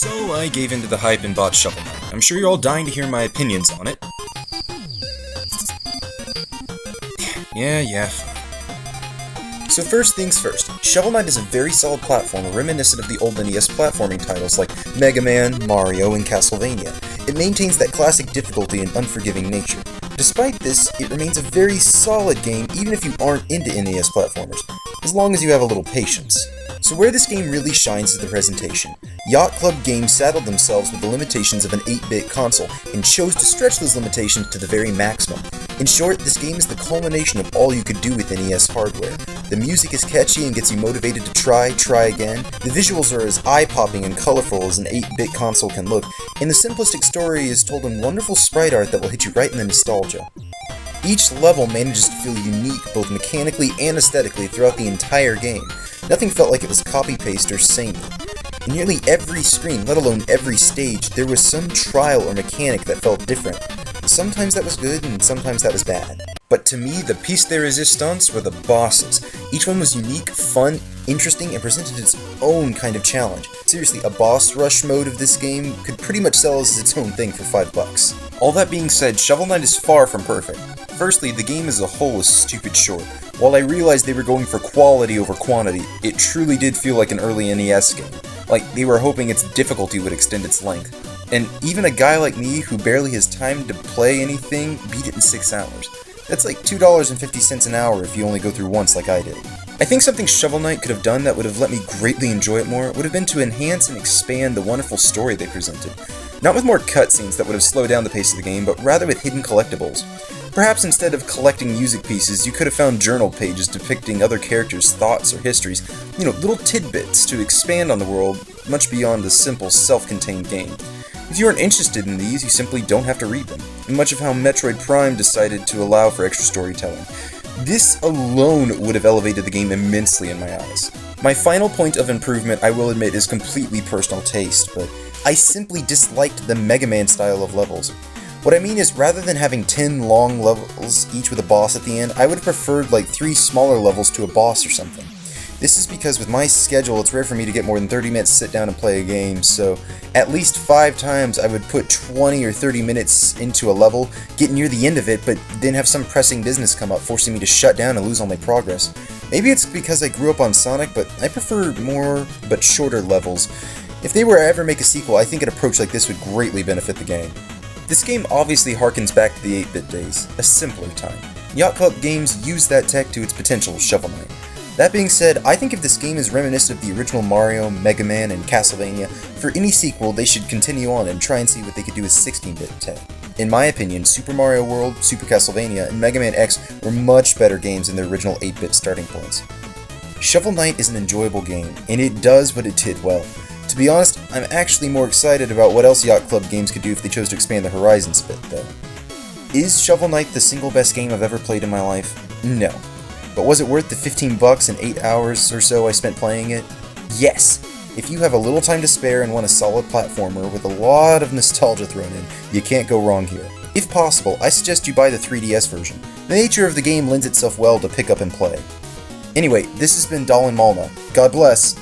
So I gave in to the hype and bought Shovel Knight. I'm sure you're all dying to hear my opinions on it. Yeah. So first things first, Shovel Knight is a very solid platformer reminiscent of the old NES platforming titles like Mega Man, Mario, and Castlevania. It maintains that classic difficulty and unforgiving nature. Despite this, it remains a very solid game even if you aren't into NES platformers, as long as you have a little patience. So where this game really shines is the presentation. Yacht Club Games saddled themselves with the limitations of an 8-bit console and chose to stretch those limitations to the very maximum. In short, this game is the culmination of all you could do with NES hardware. The music is catchy and gets you motivated to try again. The visuals are as eye-popping and colorful as an 8-bit console can look, and the simplistic story is told in wonderful sprite art that will hit you right in the nostalgia. Each level manages to feel unique both mechanically and aesthetically throughout the entire game. Nothing felt like it was copy-paste or samey. In nearly every screen, let alone every stage, there was some trial or mechanic that felt different. Sometimes that was good, and sometimes that was bad. But to me, the piece de resistance were the bosses. Each one was unique, fun, interesting, and presented its own kind of challenge. Seriously, a boss rush mode of this game could pretty much sell as its own thing for $5. All that being said, Shovel Knight is far from perfect. Firstly, the game as a whole is stupid short. While I realized they were going for quality over quantity, it truly did feel like an early NES game. Like, they were hoping its difficulty would extend its length. And even a guy like me, who barely has time to play anything, beat it in 6 hours. That's like $2.50 an hour if you only go through once like I did. I think something Shovel Knight could have done that would have let me greatly enjoy it more would have been to enhance and expand the wonderful story they presented. Not with more cutscenes that would have slowed down the pace of the game, but rather with hidden collectibles. Perhaps instead of collecting music pieces, you could have found journal pages depicting other characters' thoughts or histories, little tidbits to expand on the world much beyond the simple self-contained game. If you aren't interested in these, you simply don't have to read them, much of how Metroid Prime decided to allow for extra storytelling. This alone would have elevated the game immensely in my eyes. My final point of improvement, I will admit, is completely personal taste, but I simply disliked the Mega Man style of levels. What I mean is, rather than having 10 long levels, each with a boss at the end, I would have preferred like 3 smaller levels to a boss or something. This is because with my schedule, it's rare for me to get more than 30 minutes to sit down and play a game, so at least 5 times I would put 20 or 30 minutes into a level, get near the end of it, but then have some pressing business come up, forcing me to shut down and lose all my progress. Maybe it's because I grew up on Sonic, but I prefer more but shorter levels. If they were to ever make a sequel, I think an approach like this would greatly benefit the game. This game obviously harkens back to the 8-bit days, a simpler time. Yacht Club Games used that tech to its potential, Shovel Knight. That being said, I think if this game is reminiscent of the original Mario, Mega Man, and Castlevania, for any sequel they should continue on and try and see what they could do with 16-bit tech. In my opinion, Super Mario World, Super Castlevania, and Mega Man X were much better games than their original 8-bit starting points. Shovel Knight is an enjoyable game, and it does what it did well. To be honest, I'm actually more excited about what else Yacht Club Games could do if they chose to expand the horizons a bit, though. Is Shovel Knight the single best game I've ever played in my life? No. But was it worth the $15 and 8 hours or so I spent playing it? Yes! If you have a little time to spare and want a solid platformer with a lot of nostalgia thrown in, you can't go wrong here. If possible, I suggest you buy the 3DS version. The nature of the game lends itself well to pick up and play. Anyway, this has been Dallen Malna. God bless!